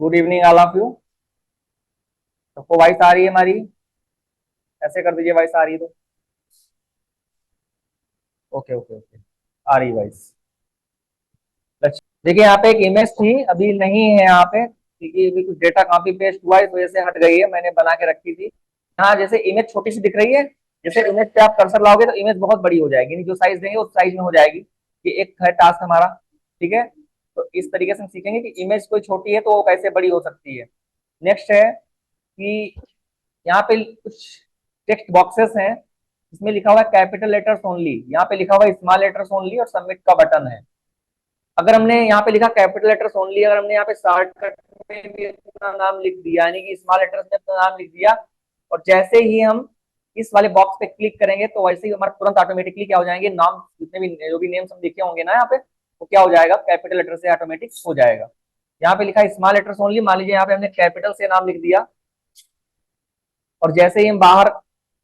Good evening all of you. सबको voice आ रही है हमारी? ऐसे कर दीजिए, वॉइस आ रही है तो। ओके ओके ओके, आ रही वॉइस। देखिए यहाँ पे एक इमेज थी, अभी नहीं है यहाँ पे क्योंकि अभी कुछ डेटा कॉपी पेस्ट हुआ है, इस वजह से हट गई है। मैंने बना के रखी थी। हाँ, जैसे इमेज छोटी सी दिख रही है, जैसे इमेज पे आप कर्सर लाओगे तो इमेज बहुत बड़ी हो जाएगी, नहीं जो साइज देंगे उस साइज में हो जाएगी। ये एक है टास्क हमारा। ठीक है, तो इस तरीके से हम सीखेंगे कि इमेज कोई छोटी है तो वो कैसे बड़ी हो सकती है। नेक्स्ट है कि यहाँ पे कुछ टेक्स्ट बॉक्सेस हैं, इसमें लिखा हुआ है कैपिटल लेटर्स ओनली, यहाँ पे लिखा हुआ है स्मॉल लेटर्स ओनली और सबमिट का बटन है। अगर हमने यहाँ पे लिखा कैपिटल लेटर्स ओनली, अगर हमने यहाँ पे शॉर्टकट में भी अपना नाम लिख दिया, यानी कि स्मॉल लेटर्स में अपना नाम लिख दिया, और जैसे ही हम इस वाले बॉक्स पे क्लिक करेंगे तो वैसे ही हमारा तुरंत ऑटोमेटिकली क्या हो जाएंगे, नाम जितने भी जो भी नेम्स हम लिखे होंगे ना यहाँ पे, वो क्या हो जाएगा, कैपिटल लेटर से ऑटोमेटिक हो जाएगा। यहाँ पे लिखा है स्मॉल लेटर्स ओनली, मान लीजिए यहाँ पे हमने कैपिटल से नाम लिख दिया, और जैसे ही हम बाहर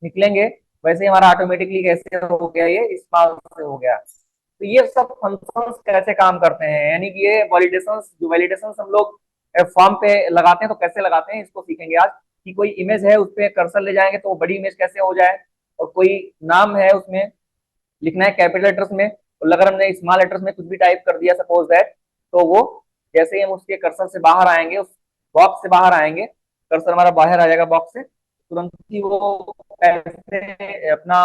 निकलेंगे वैसे ही हमारा ऑटोमेटिकली कैसे हो गया, ये स्मॉल से हो गया। तो ये सब फंक्शंस कैसे काम करते हैं, यानी कि ये वैलिडेशंस, जो वैलिडेशंस हम लोग फॉर्म पे लगाते हैं तो कैसे लगाते हैं, इसको सीखेंगे आज। कि कोई इमेज है, उस पर कर्सर ले जाएंगे तो वो बड़ी इमेज कैसे हो जाए, और कोई नाम है उसमें लिखना है कैपिटल लेटर्स में, और अगर हमने स्मॉल लेटर्स में कुछ भी टाइप कर दिया सपोज दैट, तो वो जैसे ही हम उसके कर्सर से बाहर आएंगे, उस बॉक्स से बाहर आएंगे, कर्सर हमारा बाहर आ जाएगा बॉक्स से, तुरंत ही वो ऐसे अपना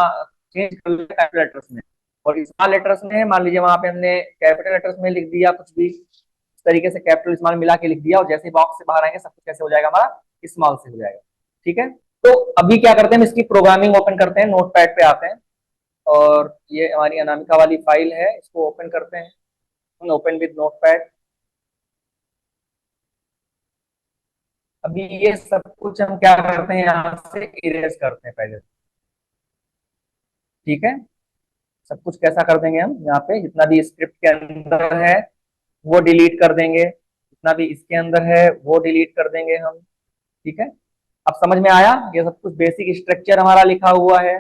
चेंज कर लेगा कैपिटल लेटर्स में। और स्मॉल लेटर्स में मान लीजिए वहां पे हमने कैपिटल लेटर्स में लिख दिया कुछ भी, इस तरीके से कैपिटल स्मॉल मिला के लिख दिया, और जैसे ही बॉक्स से बाहर आएंगे सब कुछ कैसे हो जाएगा, हमारा स्मॉल से हो जाएगा। ठीक है, तो अभी क्या करते हैं, हम इसकी प्रोग्रामिंग ओपन करते हैं, नोट पैड पे आते हैं, और ये हमारी अनामिका वाली फाइल है, इसको ओपन करते हैं, ओपन विद नोट पैड। अभी ये सब कुछ हम क्या करते हैं, यहाँ से इरेज करते हैं पहले। ठीक है, सब कुछ कैसा कर देंगे हम, यहाँ पे जितना भी स्क्रिप्ट के अंदर है वो डिलीट कर देंगे, जितना भी इसके अंदर है वो डिलीट कर देंगे हम। ठीक है, अब समझ में आया, ये सब कुछ बेसिक स्ट्रक्चर हमारा लिखा हुआ है,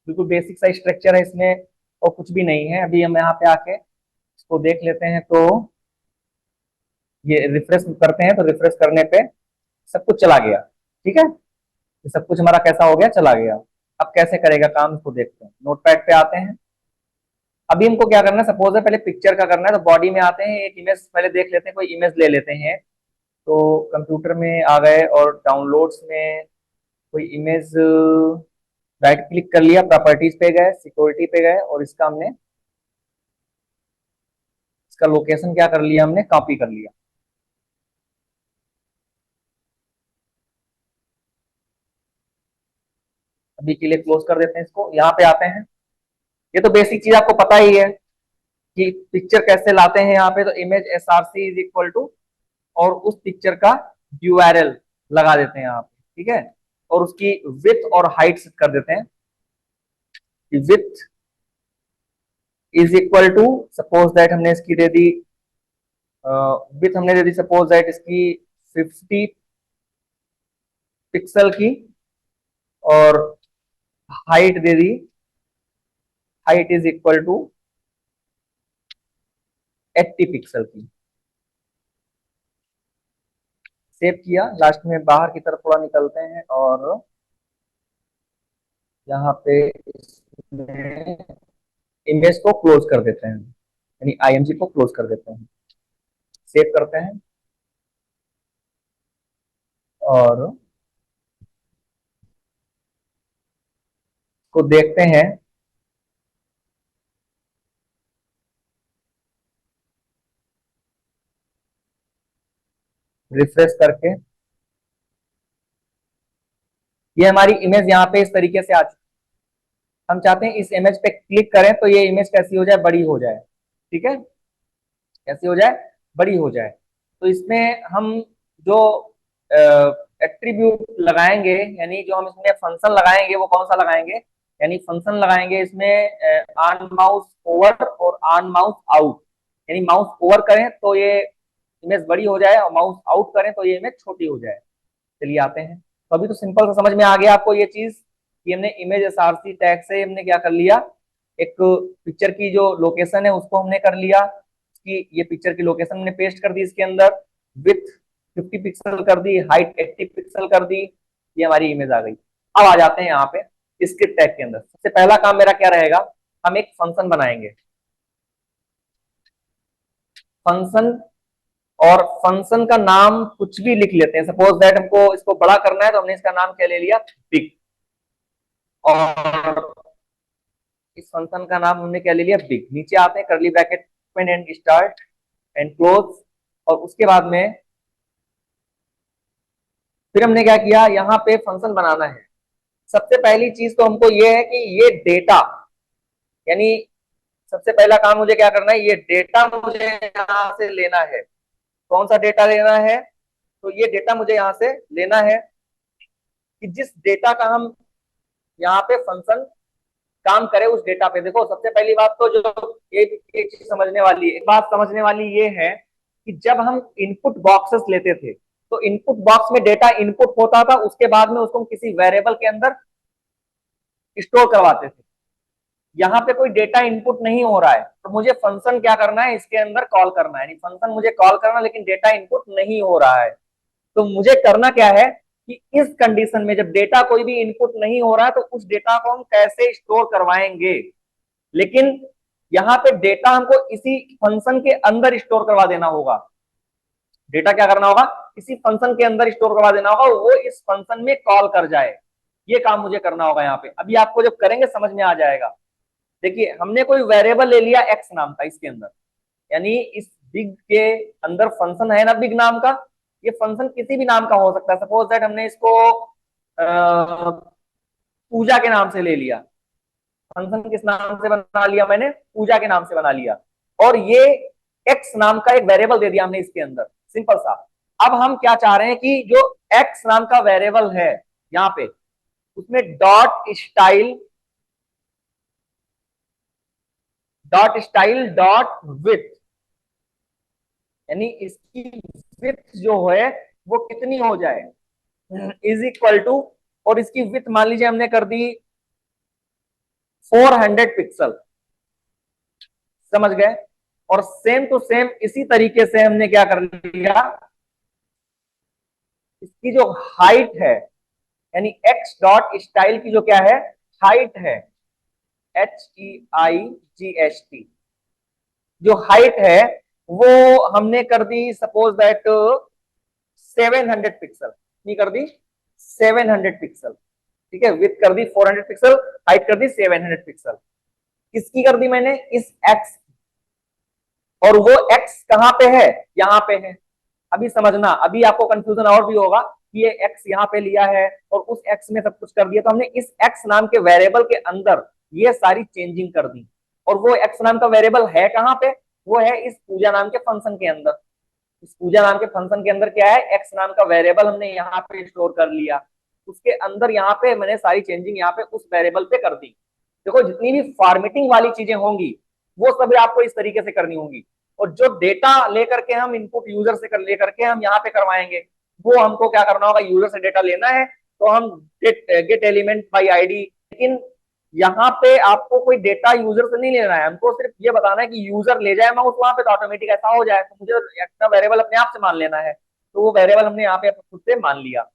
बिल्कुल बेसिक सा स्ट्रक्चर है इसमें, और कुछ भी नहीं है। अभी हम यहाँ पे आके इसको देख लेते हैं, तो ये रिफ्रेश करते हैं, तो रिफ्रेश करने पे सब कुछ चला गया। ठीक है, ये सब कुछ हमारा कैसा हो गया, चला गया। अब कैसे करेगा काम, इसको देखते हैं, नोटपैड पे आते हैं। अभी हमको क्या करना है, सपोज है पहले पिक्चर का करना है, तो बॉडी में आते हैं, एक इमेज पहले देख लेते हैं, कोई इमेज ले लेते हैं। तो कंप्यूटर में आ गए और डाउनलोड्स में कोई इमेज, राइट क्लिक कर लिया, प्रॉपर्टीज पे गए, सिक्योरिटी पे गए, और इसका हमने, इसका लोकेशन क्या कर लिया, हमने कॉपी कर लिया। अभी के लिए क्लोज कर देते हैं इसको, यहाँ पे आते हैं। ये तो बेसिक चीज आपको पता ही है कि पिक्चर कैसे लाते हैं। यहाँ पे तो image SRC is equal to, और उस पिक्चर का यूआरएल लगा देते हैं यहाँ पे। ठीक है, और उसकी विड्थ और हाइट कर देते हैं। Width is equal to, suppose that हमने इसकी दे दी, विड्थ हमने दे दी सपोज दैट इसकी 50 पिक्सल की, और हाइट दे दी, height is equal to 80 pixel की। सेव किया, लास्ट में बाहर की तरफ थोड़ा निकलते हैं, और यहाँ पे इसमें इमेज को क्लोज कर देते हैं, यानी आईएमजी को क्लोज कर देते हैं। सेव करते हैं, और को देखते हैं। रिफ्रेश करके ये हमारी इमेज यहाँ पे इस तरीके से आ चुकी है। हम चाहते हैं इस इमेज पे क्लिक करें तो ये इमेज कैसी हो जाए, बड़ी हो जाए। ठीक है, कैसी हो जाए, बड़ी हो जाए। तो इसमें हम जो एट्रीब्यूट लगाएंगे, यानी जो हम इसमें फंक्शन लगाएंगे, वो कौन सा लगाएंगे, यानी फंक्शन लगाएंगे इसमें ऑन माउस ओवर और ऑन माउस आउट। यानी माउस ओवर करें तो ये इमेज बड़ी हो जाए, और माउस आउट करें तो ये इमेज छोटी हो जाए। चलिए आते हैं, तो अभी तो सिंपल सा समझ में आ गया आपको ये चीज कि हमने इमेज एसआरसी टैग से हमने क्या कर लिया, एक पिक्चर की जो लोकेशन है उसको हमने कर लिया, कि ये पिक्चर की लोकेशन हमने पेस्ट कर दी इसके अंदर। विथ 50 पिक्सल कर दी, हाइट 80 पिक्सल कर दी, ये हमारी इमेज आ गई। अब आ जाते हैं यहाँ पे स्क्रिप्ट टैग के अंदर। सबसे पहला काम मेरा क्या रहेगा, हम एक फंक्शन बनाएंगे, फंक्शन, और फंक्शन का नाम कुछ भी लिख लेते हैं। सपोज दैट हमको इसको बड़ा करना है तो हमने इसका नाम क्या ले लिया, बिग। और इस फंक्शन का नाम हमने क्या ले लिया, बिग। नीचे आते हैं curly bracket open and start and close, और उसके बाद में फिर हमने क्या किया, यहाँ पे फंक्शन बनाना है। सबसे पहली चीज तो हमको ये है कि ये डेटा, यानी सबसे पहला काम मुझे क्या करना है, ये डेटा मुझे यहाँ से लेना है। कौन सा डेटा लेना है, तो ये डेटा मुझे यहाँ से लेना है कि जिस डेटा का हम यहाँ पे फंक्शन काम करे उस डेटा पे। देखो सबसे पहली बात तो जो एक चीज समझने वाली है, एक बात समझने वाली ये है कि जब हम इनपुट बॉक्सेस लेते थे तो इनपुट बॉक्स में डेटा इनपुट होता था, उसके बाद में उसको हम किसी वेरिएबल के अंदर स्टोर करवाते थे। यहाँ पे कोई डेटा इनपुट नहीं हो रहा है तो मुझे फंक्शन क्या करना है, इसके अंदर कॉल करना है। फंक्शन मुझे कॉल करना, लेकिन डेटा इनपुट नहीं हो रहा है। तो मुझे करना क्या है कि इस कंडीशन में जब डेटा कोई भी इनपुट नहीं हो रहा है तो उस डेटा को हम कैसे स्टोर करवाएंगे। लेकिन यहाँ पे डेटा हमको इसी फंक्शन के अंदर स्टोर करवा देना होगा। डेटा क्या करना होगा, इसी फंक्शन के अंदर स्टोर करवा देना होगा, वो इस फंक्शन में कॉल कर जाए। ये काम मुझे करना होगा यहाँ पे। अभी आपको जब करेंगे समझ में आ जाएगा। देखिए हमने कोई वेरिएबल ले लिया एक्स नाम का इसके अंदर, यानी इस बिग के अंदर फंक्शन है ना बिग नाम का। ये फंक्शन किसी भी नाम का हो सकता है। सपोज दैट हमने इसको पूजा के नाम से ले लिया। फंक्शन किस नाम से बना लिया मैंने, पूजा के नाम से बना लिया। और ये एक्स नाम का एक वेरिएबल दे दिया हमने इसके अंदर, सिंपल सा। अब हम क्या चाह रहे हैं कि जो एक्स नाम का वेरिएबल है यहाँ पे, उसमें डॉट विथ, यानी इसकी विथ जो है वो कितनी हो जाए, इज इक्वल टू, और इसकी विथ मान लीजिए हमने कर दी 400 पिक्सल। समझ गए। और सेम टू सेम इसी तरीके से हमने क्या कर लिया, इसकी जो हाइट है, यानी एक्स डॉट स्टाइल की जो क्या है, हाइट है, HEIGHT, जो हाइट है वो हमने कर दी सपोज दैट 700 पिक्सल। नहीं कर दी 700 पिक्सल, ठीक है। विथ कर दी 400 पिक्सल, हाइट कर दी 700 पिक्सल। किसकी कर दी मैंने, इस एक्स। और वो एक्स कहां पे है, यहां पे है। अभी समझना, अभी आपको कंफ्यूजन और भी होगा कि ये एक्स यहाँ पे लिया है और उस एक्स में सब कुछ कर दिया। तो हमने इस एक्स नाम के वेरिएबल के अंदर ये सारी चेंजिंग कर दी। और वो एक्स नाम का वेरिएबल है कहां पे, वो है इस पूजा नाम के फंक्शन के अंदर। इस पूजा नाम के फंक्शन के अंदर क्या है, एक्स नाम का वेरिएबल हमने यहाँ पे स्टोर कर लिया। उसके अंदर यहाँ पे मैंने सारी चेंजिंग यहाँ पे उस वेरिएबल पे कर दी। देखो जितनी भी फॉर्मेटिंग वाली चीजें होंगी वो सभी आपको इस तरीके से करनी होंगी। और जो डेटा लेकर के हम इनपुट यूजर से लेकर के हम यहाँ पे करवाएंगे, वो हमको क्या करना होगा, यूजर से डेटा लेना है तो हम गेट एलिमेंट बाई आईडी। लेकिन यहाँ पे आपको कोई डेटा यूजर से नहीं लेना है, हमको सिर्फ ये बताना है कि यूजर ले जाए माउस वहां पे तो ऑटोमेटिक ऐसा हो जाए। तो मुझे एक्स्ट्रा वेरिएबल अपने आप से मान लेना है, तो वो वेरिएबल हमने यहाँ पे खुद से मान लिया।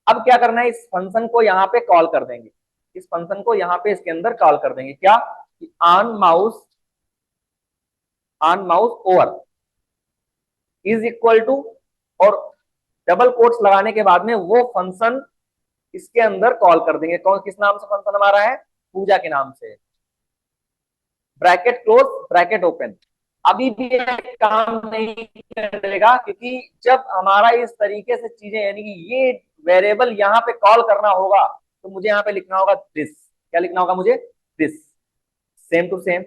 अब क्या करना है, इस फंक्शन को यहाँ पे कॉल कर देंगे। इस फंक्शन को यहाँ पे इसके अंदर कॉल कर देंगे, क्या, on mouse over is equal to, और डबल कोट्स लगाने के बाद में वो फंक्शन इसके अंदर कॉल कर देंगे। कौन, किस नाम से फंक्शन हमारा है, पूजा के नाम से। Bracket close bracket open. अभी भी काम नहीं करेगा क्योंकि जब हमारा इस तरीके से चीजें, यानी कि ये वेरिएबल यहाँ पे कॉल करना होगा तो मुझे यहाँ पे लिखना होगा दिस। क्या लिखना होगा मुझे, this. Same to same.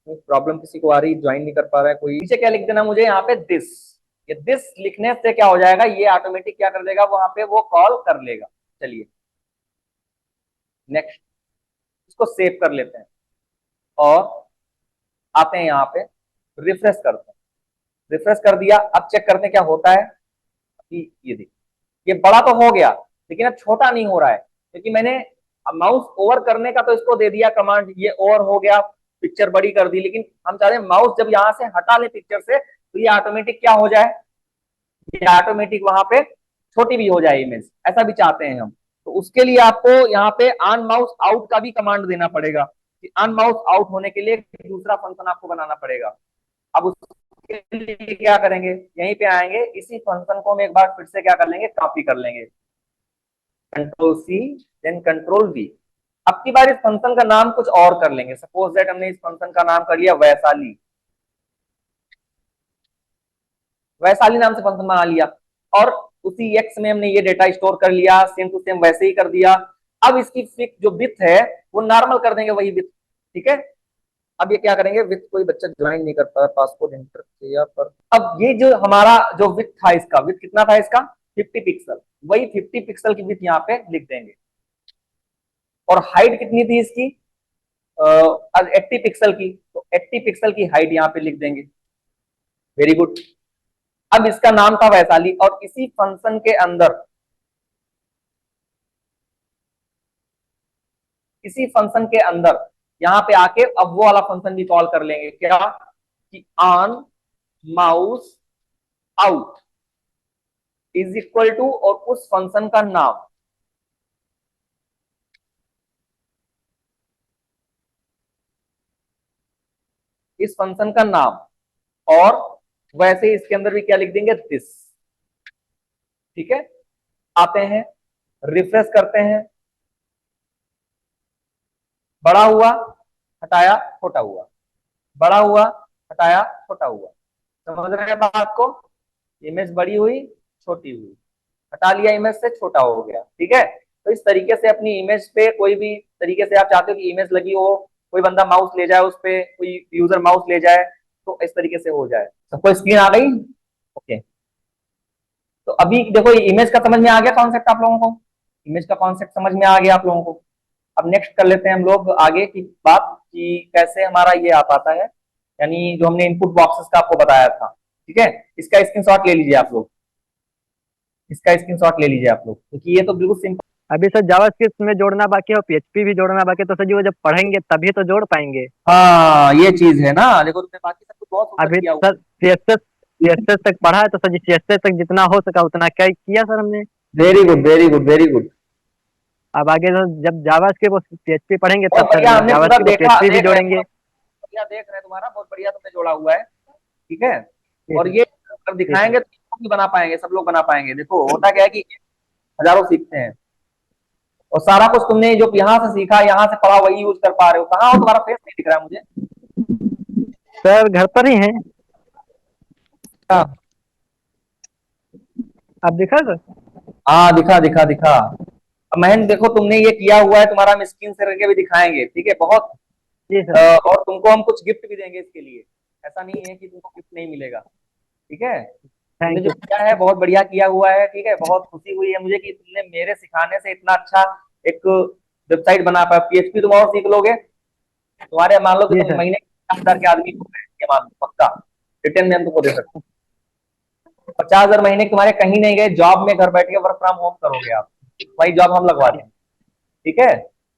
Problem किसी को आ रही, ज्वाइन नहीं कर पा रहा है कोई, नीचे क्या लिख देना मुझे यहाँ पे दिस। ये दिस लिखने से क्या हो जाएगा, ये ऑटोमेटिक क्या कर देगा, वहां पे वो कॉल कर लेगा। चलिए नेक्स्ट, इसको सेव कर लेते हैं और आते हैं यहाँ पे, रिफ्रेश करते हैं। रिफ्रेश कर दिया, अब चेक करते हैं क्या होता है। ये देखिए, ये बड़ा तो हो गया लेकिन अब छोटा नहीं हो रहा है क्योंकि मैंने माउस ओवर करने का तो इसको दे दिया कमांड, ये ओवर हो गया, पिक्चर बड़ी कर दी। लेकिन हम चाह रहे हैं माउस जब यहाँ से हटा ले पिक्चर से तो ये ऑटोमेटिक क्या हो जाए, या ऑटोमेटिक वहां पे छोटी भी हो जाए इमेज, ऐसा भी चाहते हैं हम। तो उसके लिए आपको यहाँ पे ऑन माउस आउट का भी कमांड देना पड़ेगा कि ऑन माउस आउट होने के लिए दूसरा फंक्शन आपको बनाना पड़ेगा। अब उसके लिए क्या करेंगे, यहीं पे आएंगे, इसी फंक्शन को हम एक बार फिर से क्या कर लेंगे, कॉपी कर लेंगे, control C then control V. अब की बार इस फंक्शन का नाम कुछ और कर लेंगे। सपोज दैट हमने इस फंक्शन का नाम कर लिया वैशाली, वैशाली नाम से फंक्शन बना लिया, और उसी एक्स में हमने ये डेटा स्टोर कर लिया, सेम टू सेम वैसे ही कर दिया। अब इसकी फिक जो विथ है वो नॉर्मल कर देंगे, वही विथ, ठीक है। अब ये क्या करेंगे, विथ कोई बच्चा ज्वाइन नहीं कर पाया, पासपोर्ट इंटर किया पर। अब ये जो हमारा जो विथ था, इसका विथ कितना था, इसका 50 पिक्सल, वही 50 पिक्सल की विथ यहाँ पे लिख देंगे। और हाइट कितनी थी इसकी, 80 पिक्सल की, तो 80 पिक्सल की हाइट यहाँ पे लिख देंगे। Very good. अब इसका नाम था वैशाली, और इसी फंक्शन के अंदर, इसी फंक्शन के अंदर यहाँ पे आके अब वो वाला फंक्शन भी कॉल कर लेंगे, क्या कि on mouse out is equal to, और उस फंक्शन का नाम, इस फंक्शन का नाम, और वैसे ही इसके अंदर भी क्या लिख देंगे, दिस, ठीक है। आते हैं, रिफ्रेश करते हैं, बड़ा हुआ, हटाया, छोटा हुआ, बड़ा हुआ, हटाया, छोटा हुआ। समझ रहे हैं बात को, इमेज बड़ी हुई, छोटी हुई, हटा लिया इमेज से, छोटा हो गया, ठीक है। तो इस तरीके से अपनी इमेज पे कोई भी तरीके से आप चाहते हो कि इमेज लगी हो, कोई बंदा माउस ले जाए उस पे, कोई यूजर माउस ले जाए, तो इस तरीके से हो जाए। सबको स्क्रीन आ गई, ओके। तो अभी देखो, ये इमेज का समझ में आ गया कॉन्सेप्ट आप लोगों को, इमेज का कॉन्सेप्ट समझ में आ गया आप लोगों को। अब नेक्स्ट कर लेते हैं हम लोग आगे की बात कि कैसे हमारा ये आ पाता है, यानी जो हमने इनपुट बॉक्सेस का आपको बताया था, ठीक है। इसका स्क्रीनशॉट ले लीजिए आप लोग, इसका स्क्रीनशॉट ले लीजिए आप लोग, क्योंकि ये तो बिल्कुल सिंपल। अभी सर जावास्क्रिप्ट में जोड़ना बाकी है और पीएचपी भी जोड़ना बाकी है, तो सर जी वो जब पढ़ेंगे तभी तो जोड़ पाएंगे। हाँ ये चीज है ना, देखो तुमने बाकी सब कुछ बहुत सुंदर अभी किया हुआ सर सीएसएस तक पढ़ा है, तो सर जी सीएसएस तक जितना हो सका उतना क्या किया सर हमने। है। Very good, very good, very good. अब आगे सर जब जावास्क्रिप्ट और पीएचपी पढ़ेंगे तब बहुत सर बढ़िया, हमने पूरा जावास्क्रिप्ट और देखा, पीएचपी भी देख रहे हैं, जोड़ेंगे। बढ़िया देख रहे हैं तुम्हारा, बहुत बढ़िया तुमने जोड़ा हुआ है, ठीक है। जी और सर। ये अगर जी सर। दिखाएंगे तो लोग भी बना पाएंगे, सब लोग बना पाएंगे। देखो होता क्या है कि हजारों सीखते हैं, और सारा कुछ तुमने जो यहाँ से सीखा, यहाँ से पढ़ा, वही यूज कर पा रहे हो। कहाँ हो, तुम्हारा फेस नहीं दिख रहा है मुझे। सर घर पर ही हैं। हाँ आप दिखा सर। हाँ, दिखा दिखा दिखा। अब महेंद्र देखो, तुमने ये किया हुआ है, तुम्हारा हम स्क्रीन से करके भी दिखाएंगे, ठीक है, बहुत। जी सर। और तुमको हम कुछ गिफ्ट भी देंगे इसके लिए, ऐसा नहीं है कि तुमको गिफ्ट नहीं मिलेगा, ठीक है। तुमने थैंक जो यू। किया है बहुत बढ़िया किया हुआ है, ठीक है। बहुत खुशी हुई है मुझे कि तुमने मेरे सिखाने से इतना अच्छा एक वेबसाइट बना पाया। पीएचपी तुम और सीख लोगे, तुम्हारे मान लो कि जी तुम सर। महीने 50,000 के आदमी हो गए, ये मान लो पक्का, रिटर्न में हम तुमको दे सकते हैं। 50,000 महीने तुम्हारे कहीं नहीं गए, जॉब में घर बैठ के वर्क फ्रॉम होम करोगे आप, वही जॉब हम लगवा देंगे, ठीक है।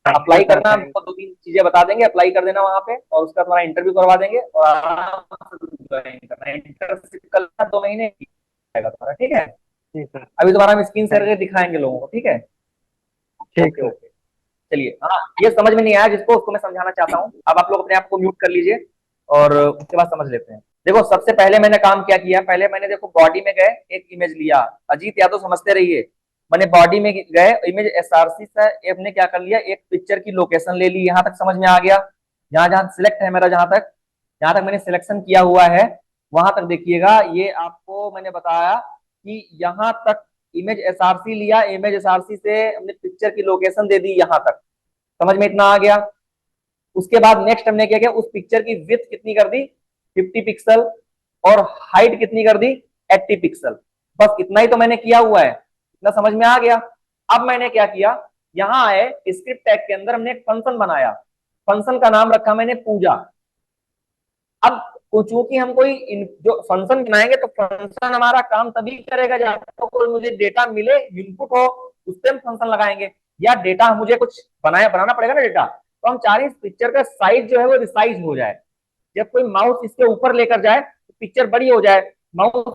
Thank you apply sir. करना, हम थैंक तुमको दो तीन चीजें बता देंगे, अप्लाई कर देना वहां पे, और उसका तुम्हारा इंटरव्यू करवा देंगे, और आराम से ज्वाइन करना है। इंटर्नशिप करना 2 महीने की आएगा तुम्हारा, ठीक है। जी सर। अभी तुम्हारा हम स्क्रीन शेयर थैंक करके दिखाएंगे लोगों को, ठीक है। ठीक ओके सर। ओके, चलिए। हाँ, ये समझ में नहीं आया जिसको, उसको मैं समझाना चाहता हूँ। अब आप लोग अपने आप को म्यूट कर लीजिए, और उसके बाद समझ लेते हैं। देखो सबसे पहले मैंने काम क्या किया, पहले मैंने देखो बॉडी में गए, एक इमेज लिया। अजीत यादव समझते रहिए, मैंने बॉडी में गए, इमेज एसआरसी से हमने क्या कर लिया, एक पिक्चर की लोकेशन ले ली। यहाँ तक समझ में आ गया, जहां जहां सिलेक्ट है मेरा, जहां तक मैंने सिलेक्शन किया हुआ है, वहां तक देखिएगा। ये आपको मैंने बताया कि यहाँ तक इमेज एसआरसी लिया, इमेज एसआरसी से हमने पिक्चर की लोकेशन दे दी, यहाँ तक समझ में इतना आ गया। उसके बाद नेक्स्ट हमने क्या किया, उस पिक्चर की विड्थ कितनी कर दी, 50 पिक्सल, और हाइट कितनी कर दी, 80 पिक्सल। बस इतना ही तो मैंने किया हुआ है, इतना समझ में आ गया। अब मैंने क्या किया, यहां आए, स्क्रिप्ट टैग के अंदर हमने एक फंक्शन बनाया, फंक्शन का नाम रखा मैंने पूजा। अब चूंकि हम कोई जो फंक्शन बनाएंगे, तो फंक्शन हमारा काम तभी करेगा जब तो कोई मुझे डेटा मिले, इनपुट हो, उससे हम फंक्शन लगाएंगे। या डेटा मुझे कुछ बनाना पड़ेगा ना डेटा, तो हम चाह रहे हैं इस पिक्चर का साइज जो है वो रिसाइज हो जाए। जब कोई माउस इसके ऊपर लेकर जाए तो पिक्चर बड़ी हो जाए, माउस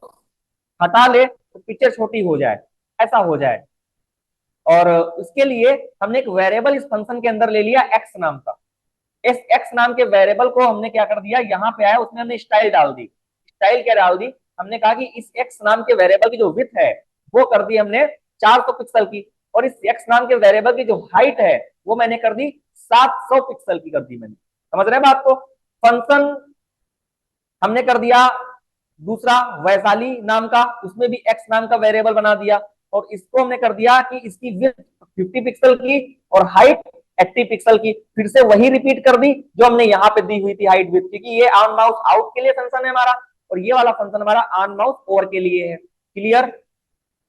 हटा ले तो तो पिक्चर छोटी हो जाए, ऐसा हो जाए। और उसके लिए हमने एक वेरिएबल इस फंक्शन के अंदर ले लिया एक्स नाम का। इस एक्स नाम के वेरिएबल को हमने क्या कर दिया, यहाँ पे आया उसमें हमने स्टाइल डाल दी। स्टाइल क्या डाल दी, हमने कहा कि इस एक्स नाम के वेरिएबल की जो विड्थ है वो कर दी हमने 400 पिक्सल की, और इस एक्स नाम के वेरिएबल की जो हाइट है वो मैंने कर दी 700 पिक्सल की कर दी मैंने। समझ रहे बात को। फंक्शन हमने कर दिया दूसरा वैशाली नाम का, उसमें भी एक्स नाम का वेरिएबल बना दिया, और इसको हमने कर दिया कि इसकी विड्थ 50 पिक्सल की और हाइट 80 पिक्सल की। फिर से वही रिपीट कर दी जो हमने यहाँ पे दी हुई थी हाइट विड्थ, क्योंकि ये ऑन माउस आउट के लिए फंक्शन है हमारा, और ये वाला फंक्शन हमारा ऑन माउस ओवर के लिए है। क्लियर,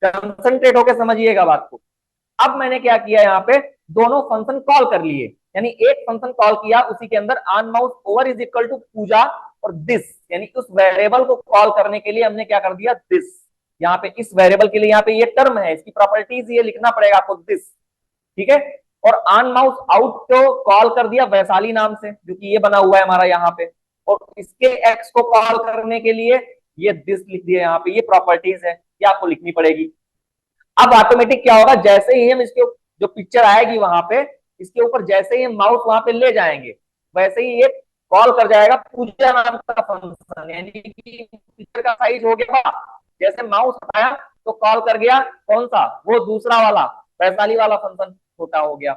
कंसंट्रेट होकर समझिएगा बात को। अब मैंने क्या किया, यहाँ पे दोनों फंक्शन कॉल कर लिए, यानी एक फंक्शन कॉल किया उसी के अंदर on mouse over is equal to Pooja और दिस, यानी उस वेरिएबल को कॉल करने के लिए हमने क्या कर दिया, दिस। यहाँ पे इस वेरिएबल के लिए यहाँ पे ये टर्म है, इसकी प्रॉपर्टीज ये लिखना पड़ेगा आपको, दिस। ठीक है। और ऑन माउस आउट को कॉल कर दिया वैशाली नाम से, जो कि ये बना हुआ है हमारा यहाँ पे, और इसके एक्स को कॉल करने के लिए ये दिस लिख दिया यहाँ पे, ये प्रॉपर्टीज है, ये आपको लिखनी पड़ेगी। अब ऑटोमेटिक क्या होगा, जैसे ही हम इसके जो पिक्चर आएगी वहां पे, इसके ऊपर जैसे ही हम माउस वहां पे ले जाएंगे, वैसे ही ये कॉल कर जाएगा पूजा नाम का फंक्शन, यानी कि पिक्चर का साइज हो गया, जैसे माउस हटाया तो कॉल कर गया कौन सा, वो दूसरा वाला वैशाली वाला फंक्शन छोटा हो गया।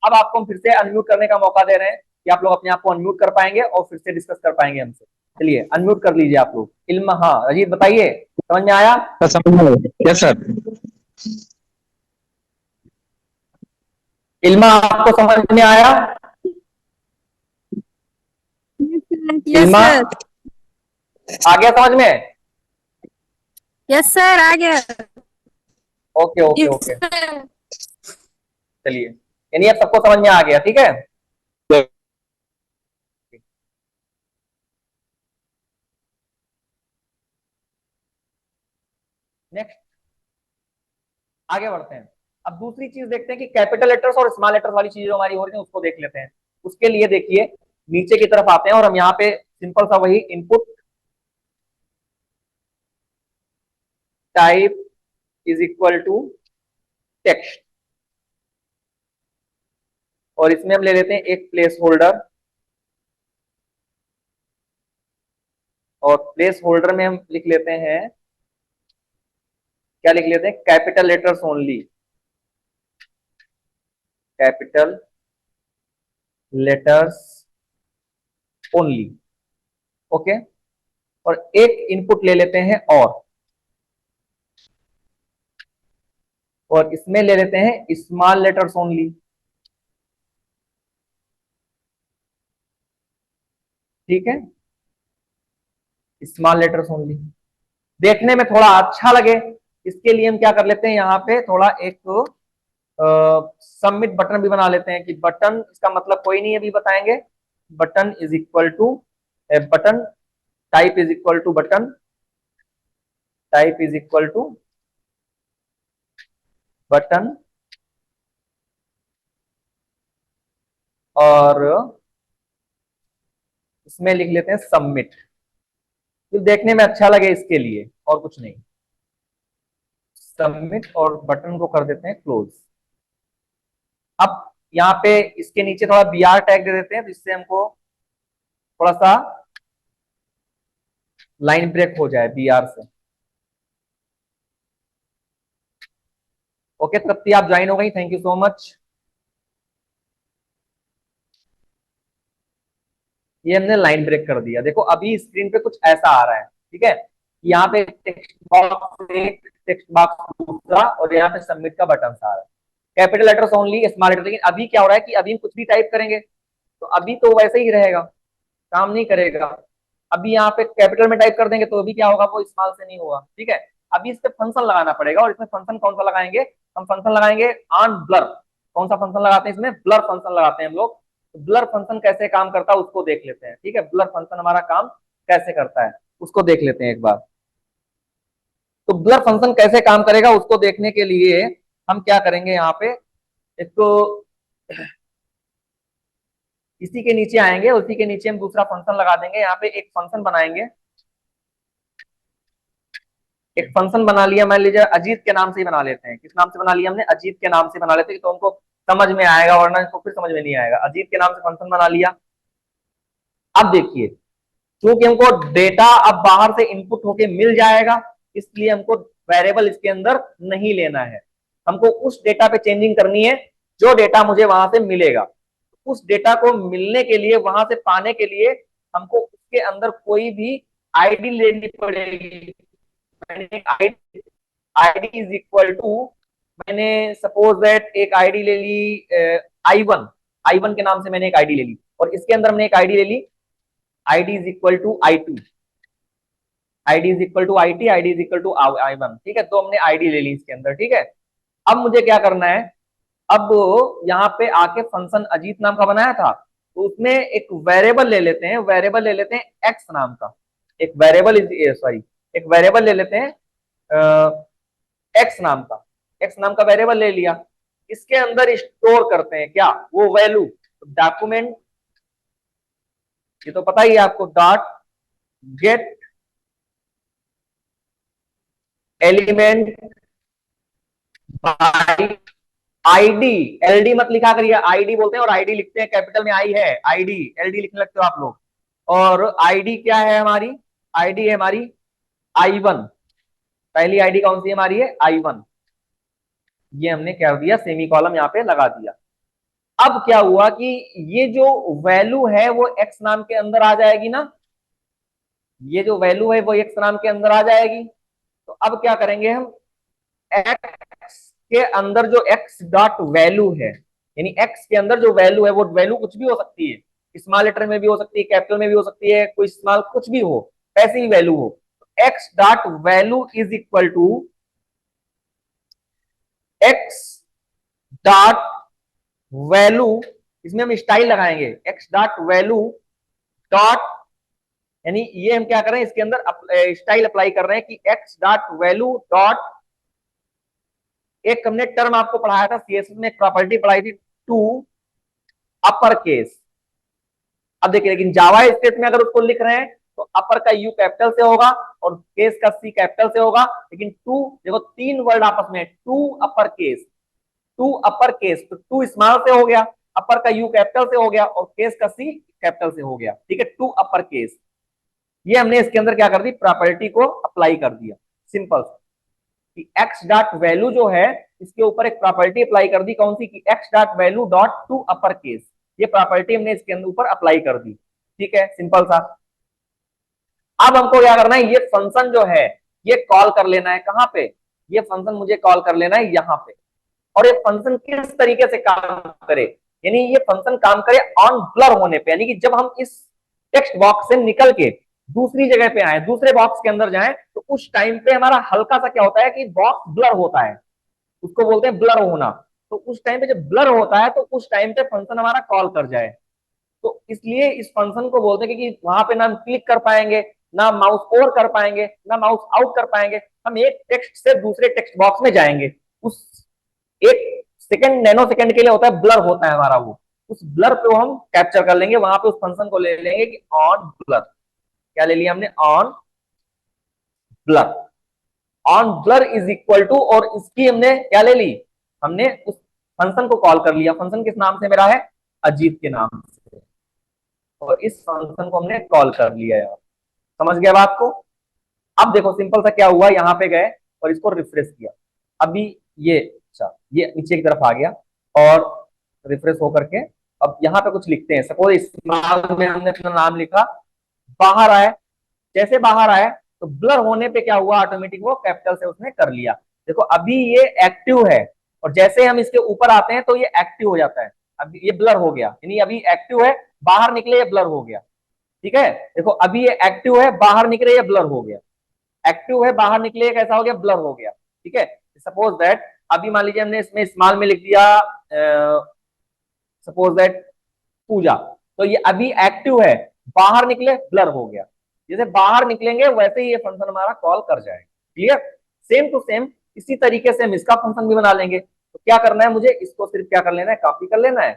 अब आपको हम फिर से अनम्यूट करने का मौका दे रहे हैं कि आप लोग अपने आप को अनम्यूट कर पाएंगे और फिर से डिस्कस कर पाएंगे हमसे। चलिए अनम्यूट कर लीजिए आप लोग। इल्म, हाँ अजीत बताइए, समझ में आया? समझ में आया। Yes sir. इल्मा आपको समझ में आया? Yes इल्मा sir. आ गया समझ में? यस सर आ गया। Okay okay yes okay, sir. चलिए, यानी अब सबको समझ में आ गया, ठीक है। नेक्स्ट आगे बढ़ते हैं। अब दूसरी चीज देखते हैं कि कैपिटल लेटर्स और स्मॉल लेटर्स वाली चीजें हमारी हो रही है, उसको देख लेते हैं। उसके लिए देखिए नीचे की तरफ आते हैं और हम यहाँ पे सिंपल सा वही input type is equal to text, और इसमें हम ले लेते हैं एक प्लेस होल्डर, और प्लेस होल्डर में हम लिख लेते हैं, क्या लिख लेते हैं, capital letters only, capital letters only. Okay, और एक इनपुट ले लेते हैं और इसमें ले लेते हैं स्मॉल लेटर्स ओनली। ठीक है, स्मॉल लेटर्स ओनली देखने में थोड़ा अच्छा लगे, इसके लिए हम क्या कर लेते हैं, यहाँ पे थोड़ा एक सबमिट बटन भी बना लेते हैं, कि बटन इसका मतलब कोई नहीं अभी बताएंगे, button is equal to button type is equal to button type is equal to button, और इसमें लिख लेते हैं सबमिट, तो देखने में अच्छा लगे इसके लिए, और कुछ नहीं। सबमिट, और बटन को कर देते हैं क्लोज। अब यहाँ पे इसके नीचे थोड़ा बीआर टैग दे देते हैं, तो इससे हमको थोड़ा सा लाइन ब्रेक हो जाए बीआर से। ओके तृप्ति आप ज्वाइन हो गई, थैंक यू सो मच। ये हमने लाइन ब्रेक कर दिया। देखो अभी स्क्रीन पे कुछ ऐसा आ रहा है, ठीक है, यहाँ पे टेक्स्ट बॉक्स एक, टेक्स्ट बॉक्स दूसरा, और यहाँ पे सबमिट का बटन आ रहा है, capital letters only small letter. लेकिन अभी क्या हो रहा है कि अभी हम कुछ भी टाइप करेंगे तो अभी तो वैसे ही रहेगा, काम नहीं करेगा। अभी यहाँ पे कैपिटल में टाइप कर देंगे तो अभी क्या होगा, वो स्मॉल से नहीं होगा, ठीक है। अभी इस पे फंक्शन लगाना पड़ेगा, और इसमें फंक्शन कौन सा लगाएंगे, हम फंक्शन लगाएंगे ऑन ब्लर। कौन सा फंक्शन लगाते हैं इसमें, ब्लर फंक्शन लगाते हैं हम लोग। तो ब्लर फंक्शन कैसे काम करता है उसको देख लेते हैं, ठीक है, ब्लर फंक्शन हमारा काम कैसे करता है उसको देख लेते हैं एक बार। तो ब्लर फंक्शन कैसे काम करेगा उसको देखने के लिए हम क्या करेंगे, यहाँ पे एक तो इसी के नीचे आएंगे, उसी के नीचे हम दूसरा फंक्शन लगा देंगे। यहाँ पे एक फंक्शन बनाएंगे, एक फंक्शन बना लिया, मान लीजिए अजीत के नाम से ही बना लेते हैं। किस नाम से बना लिया हमने? अजीत के नाम से बना लेते हैं, तो उनको समझ में आएगा, वरना इसको फिर समझ में नहीं आएगा। अजीत के नाम से फंक्शन बना लिया। अब देखिए, क्योंकि हमको डेटा अब बाहर से इनपुट होके मिल जाएगा, इसलिए हमको वेरिएबल इसके अंदर नहीं लेना है। हमको उस डेटा पे चेंजिंग करनी है जो डेटा मुझे वहां से मिलेगा। उस डेटा को मिलने के लिए, वहां से पाने के लिए हमको उसके अंदर कोई भी आईडी लेनी पड़ेगी। मैंने ID ID is equal to, मैंने सपोज दैट एक आईडी ले ली I1। I1 के नाम से मैंने एक आईडी ले ली, और इसके अंदर मैंने एक आईडी ले ली ID is equal to I2, ID is equal to IT, ID is equal to I1। ठीक है, तो हमने आईडी ले ली इसके अंदर। ठीक है, अब मुझे क्या करना है? अब यहाँ पे आके फंक्शन अजीत नाम का बनाया था, तो उसमें एक वेरिएबल ले लेते हैं, वेरिएबल ले लेते हैं एक्स नाम का। एक वेरिएबल सॉरी एक वेरिएबल ले लेते हैं एक्स नाम का। एक्स नाम का वेरिएबल ले लिया, इसके अंदर स्टोर करते हैं क्या? वो वैल्यू। डॉक्यूमेंट, ये तो पता ही है आपको, dot get element by ID. LD मत लिखा करिए, आईडी बोलते हैं और आईडी लिखते हैं, कैपिटल में आई है, आईडी एलडी लिखने लगते हो आप लोग। और आईडी क्या है हमारी? आईडी है हमारी I1। पहली आईडी कौन सी है हमारी? है I1। ये हमने क्या दिया? सेमी कॉलम यहाँ पे लगा दिया। अब क्या हुआ कि ये जो वैल्यू है वो एक्स नाम के अंदर आ जाएगी ना, ये जो वैल्यू है वो एक्स नाम के अंदर आ जाएगी। तो अब क्या करेंगे हम? एक्स के अंदर जो एक्स डॉट वैल्यू है, यानी एक्स के अंदर जो वैल्यू है, वो वैल्यू कुछ भी हो सकती है, स्मॉल लेटर में भी हो सकती है, कैपिटल में भी हो सकती है, कोई स्मॉल कुछ भी हो, ऐसी ही वैल्यू हो। X dot value is equal to X dot value, इसमें हम स्टाइल लगाएंगे, एक्स डॉट वैल्यू डॉट, यानी ये हम क्या कर रहे हैं? इसके अंदर स्टाइल अप्लाई कर रहे हैं कि एक्स डॉट वैल्यू डॉट, एक हमने टर्म आपको पढ़ाया था सीएसएस में, एक प्रॉपर्टी पढ़ाई थी, टू अपर केस। अब देखिए, लेकिन जावा स्क्रिप्ट में अगर उसको लिख रहे हैं तो अपर का यू कैपिटल से होगा और केस का सी कैपिटल से होगा। लेकिन टू, देखो तीन वर्ड आपस में, to upper case, to upper case, तो टू स्मॉल से हो गया, अपर का यू कैपिटल से हो गया और केस का सी कैपिटल से हो गया। ठीक है, टू अपर केस। ये हमने इसके अंदर क्या कर दी? प्रॉपर्टी को अप्लाई कर दिया, सिंपल कि एक्स डॉट वैल्यू जो है इसके ऊपर एक प्रॉपर्टी अप्लाई कर दी, कौन सी? कि x dot value dot to upper case. ये प्रॉपर्टी हमने इसके अंदर ऊपर अप्लाई कर दी। ठीक है, सिंपल सा। अब हमको क्या करना है? ये फंक्शन जो है ये कॉल कर लेना है। कहां पे? ये फंक्शन मुझे कॉल कर लेना है यहां पे। और ये फंक्शन किस तरीके से काम करे? यानी ये फंक्शन काम करे ऑन ब्लर होने पे, यानी कि जब हम इस टेक्स्ट बॉक्स से निकल के दूसरी जगह पे आए, दूसरे बॉक्स के अंदर जाएं, तो उस टाइम पे हमारा हल्का सा क्या होता है कि बॉक्स ब्लर होता है, उसको बोलते हैं ब्लर होना। तो उस टाइम पे जब ब्लर होता है तो उस टाइम पे फंक्शन हमारा कॉल कर जाए, तो इसलिए इस फंक्शन को बोलते हैं कि वहां पे ना हम क्लिक कर पाएंगे, ना माउस ओवर कर पाएंगे, ना माउस आउट कर पाएंगे। हम एक टेक्स्ट से दूसरे टेक्स्ट बॉक्स में जाएंगे, उस एक सेकंड, नैनो सेकंड के लिए होता है, ब्लर होता है हमारा वो, उस ब्लर पे हम कैप्चर कर लेंगे, वहां पे उस फंक्शन को ले लेंगे कि ऑन ब्लर। क्या ले लिया हमने? On blur. On blur is equal to, और इसकी हमने क्या ले ली? हमने उस फंक्शन को कॉल कर लिया। फंक्शन किस नाम से मेरा है? अजीत के नाम से, और इस फंक्शन को हमने कॉल कर लिया यार। समझ गया बात को? अब देखो सिंपल सा क्या हुआ, यहां पे गए और इसको रिफ्रेश किया, अभी ये, अच्छा ये नीचे की तरफ आ गया और रिफ्रेश होकर के अब यहाँ पे कुछ लिखते हैं। सपोज स्मॉल में हमने अपना नाम लिखा, बाहर आए, जैसे बाहर आए तो ब्लर होने पे क्या हुआ? ऑटोमेटिक वो कैपिटल से उसने कर लिया। देखो अभी ये एक्टिव है, और जैसे हम इसके ऊपर आते हैं तो ये एक्टिव हो जाता है। अभी ये ब्लर हो गया, यानी अभी एक्टिव है, बाहर निकले ये ब्लर हो गया। ठीक है, देखो अभी ये एक्टिव है, बाहर निकले ये ब्लर हो गया, एक्टिव है, बाहर निकले कैसा हो गया? ब्लर हो गया। ठीक है, सपोज दैट अभी मान लीजिए हमने इसमें स्मॉल में लिख दिया सपोज दैट पूजा, तो ये अभी एक्टिव है, बाहर निकले ब्लर हो गया। जैसे बाहर निकलेंगे वैसे ही ये फंक्शन हमारा कॉल कर जाएगा। क्लियर? सेम टू सेम इसी तरीके से हम इसका फंक्शन भी बना लेंगे। तो क्या करना है मुझे? इसको सिर्फ क्या कर लेना है? कॉपी कर लेना है,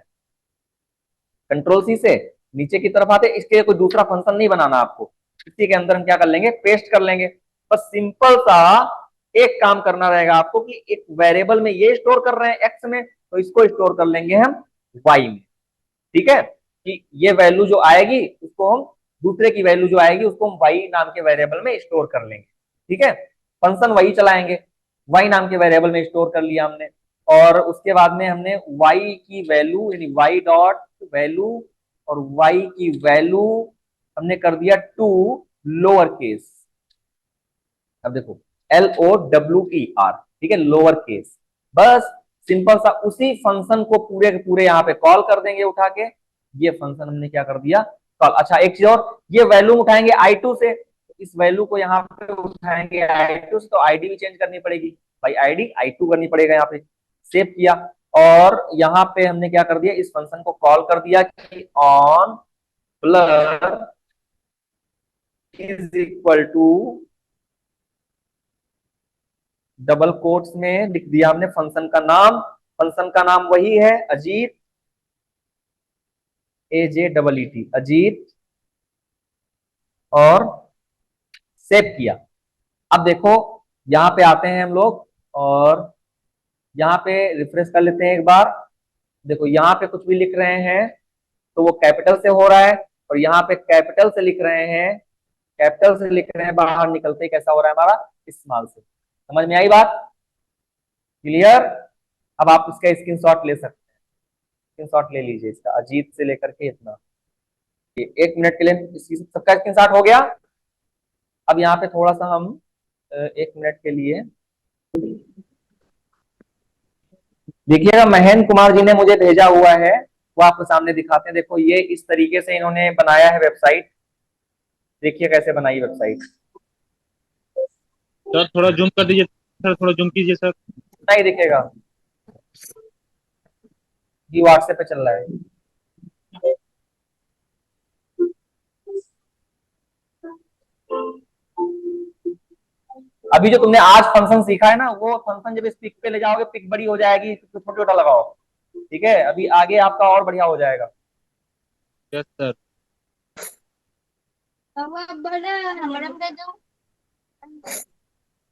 कंट्रोल सी से नीचे की तरफ आते, इसके कोई दूसरा फंक्शन नहीं बनाना आपको, इसी के अंदर हम क्या कर लेंगे? पेस्ट कर लेंगे। बस सिंपल सा एक काम करना रहेगा आपको कि एक वेरिएबल में ये स्टोर कर रहे हैं एक्स में, तो इसको स्टोर कर लेंगे हम वाई में। ठीक है, कि ये वैल्यू जो आएगी उसको हम दूसरे की वैल्यू जो आएगी उसको हम वाई नाम के वेरिएबल में स्टोर कर लेंगे। ठीक है, फंक्शन वही चलाएंगे, वाई नाम के वेरिएबल में स्टोर कर लिया हमने, और उसके बाद में हमने वाई की वैल्यू यानी वाई डॉट वैल्यू और वाई की वैल्यू हमने कर दिया टू लोअर केस। अब देखो LOWER, ठीक है, लोअर केस। बस सिंपल सा उसी फंक्शन को पूरे के पूरे यहाँ पे कॉल कर देंगे उठा के। ये फंक्शन हमने क्या कर दिया, कॉल। अच्छा एक चीज और, ये वैल्यू उठाएंगे I2 से, इस वैल्यू को यहाँ पे उठाएंगे I2 से, तो आईडी भी चेंज करनी पड़ेगी भाई, आईडी I2 करनी पड़ेगा। यहाँ पे सेव किया और यहाँ पे हमने क्या कर दिया, इस फंक्शन को कॉल कर दिया कि on plus is equal to, double quotes में लिख दिया हमने फंक्शन का नाम। फंक्शन का नाम वही है अजीत, AJEET, अजीत, और सेव किया। अब देखो यहां पे आते हैं हम लोग और यहाँ पे रिफ्रेश कर लेते हैं एक बार। देखो यहाँ पे कुछ भी लिख रहे हैं तो वो कैपिटल से हो रहा है, और यहाँ पे कैपिटल से लिख रहे हैं, कैपिटल से लिख रहे हैं, बाहर निकलते ही कैसा हो रहा है हमारा, स्मॉल से। समझ में आई बात, क्लियर? अब आप इसका स्क्रीनशॉट ले सकते हैं, स्क्रीनशॉट ले लीजिए इसका, अजीत से लेकर के इतना। ये 1 मिनट के लिए इसकी सबका स्क्रीनशॉट हो गया। अब यहाँ पे थोड़ा सा हम 1 मिनट के लिए देखिएगा, महेंद्र कुमार जी ने मुझे भेजा हुआ है, वो आपके सामने दिखाते हैं। देखो ये इस तरीके से इन्होंने बनाया है वेबसाइट, देखिए कैसे बनाई वेबसाइट। सर थोड़ा जूम कर दीजिए सर, थोड़ा जूम कीजिए सर। नहीं दिखेगा जी, व्हाट्सएप पे चल रहा है। अभी जो तुमने आज फंक्शन सीखा है ना, वो फंक्शन जब इस पिक पे ले जाओगे पिक बड़ी हो जाएगी, तो छोटा छोटा लगाओ। ठीक है, अभी आगे आपका और बढ़िया हो जाएगा। Yes sir.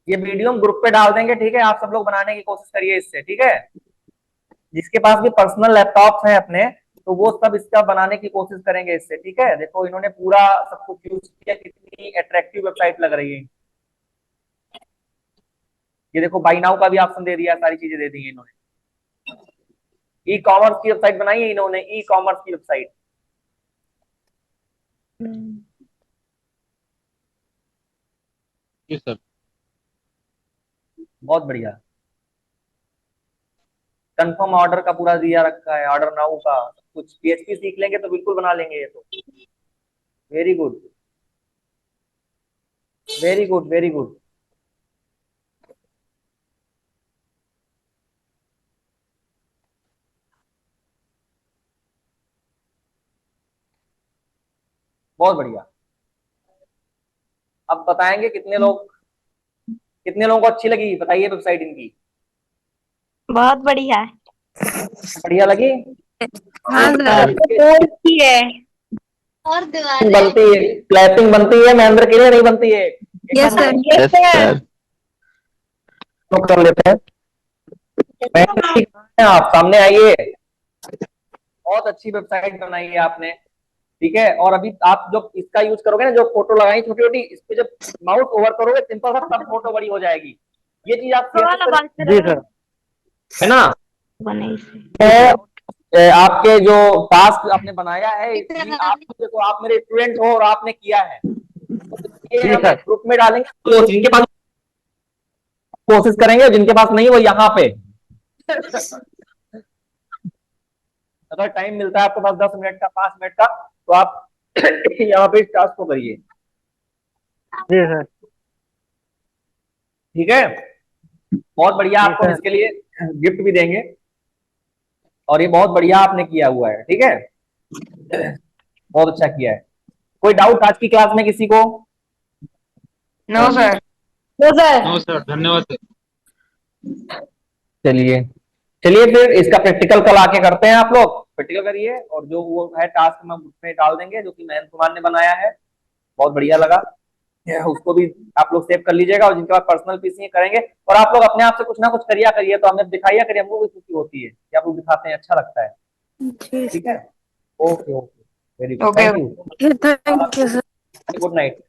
ये वीडियो हम ग्रुप पे डाल देंगे, ठीक है, आप सब लोग बनाने की कोशिश करिए इससे। ठीक है, जिसके पास भी पर्सनल लैपटॉप है अपने, तो वो सब इसका बनाने की कोशिश करेंगे इससे। ठीक है, देखो इन्होंने पूरा सब कुछ यूज किया, कितनी अट्रैक्टिव वेबसाइट लग रही है। ये देखो बाई नाउ का भी ऑप्शन दे दिया, सारी चीजें दे दी है इन्होंने। ई कॉमर्स की वेबसाइट बनाई है इन्होंने, ई कॉमर्स की वेबसाइट। Yes sir. बहुत बढ़िया, कंफर्म ऑर्डर का पूरा दिया रखा है, ऑर्डर नाउ का कुछ। PHP सीख लेंगे तो बिल्कुल बना लेंगे ये तो। Very good, very good, very good. बहुत बढ़िया। अब बताएंगे कितने लोगों को अच्छी लगी, बताइए वेबसाइट इनकी। बहुत बढ़िया है। बढ़िया लगी? हाँ सर। और बनती है, क्लैपिंग बनती है महेंद्र के लिए, नहीं बनती है? Yes sir. Yes sir. तो कर लेते हैं। महेंद्र जी, आप सामने आइए। बहुत अच्छी वेबसाइट बनाई है आपने, ठीक है। और अभी आप जो इसका यूज करोगे ना, जो फोटो लगाई छोटी छोटी, इस पे जब माउस ओवर करोगे सिंपल सा तब फोटो बड़ी हो जाएगी। ये चीज आप जी सर। है ना, आपके जो टास्क आपने बनाया है, आप देखो आप मेरे स्टूडेंट हो और आपने किया है, ये हम ग्रुप में डालेंगे, तो जिनके पास कोशिश करेंगे, जिनके पास नहीं वो यहाँ पे अगर टाइम मिलता है आपके पास 10 मिनट का, 5 मिनट का, तो आप यहाँ पे इस टास्क को करिए। जी सर। ठीक है, बहुत बढ़िया। आपको इसके लिए गिफ्ट भी देंगे, और ये बहुत बढ़िया आपने किया हुआ है। ठीक है, बहुत अच्छा किया है। कोई डाउट आज की क्लास में किसी को? No sir. नो सर, धन्यवाद सर। चलिए चलिए, फिर इसका प्रैक्टिकल कल आके करते हैं। आप लोग प्रैक्टिकल करिए, और जो वो है टास्क में उसमें डाल देंगे, जो कि महेंद्र कुमार ने बनाया है। बहुत बढ़िया लगा। उसको भी आप लोग सेव कर लीजिएगा, और जिनके पास पर्सनल पीसी करेंगे, और आप लोग अपने आप से कुछ ना कुछ करिया करिए, तो हमें दिखाइया करिए, हमको भी खुशी होती है कि आप लोग दिखाते हैं, अच्छा लगता है। ठीक है, okay okay, very good, okay thank you, thank you sir. Good night.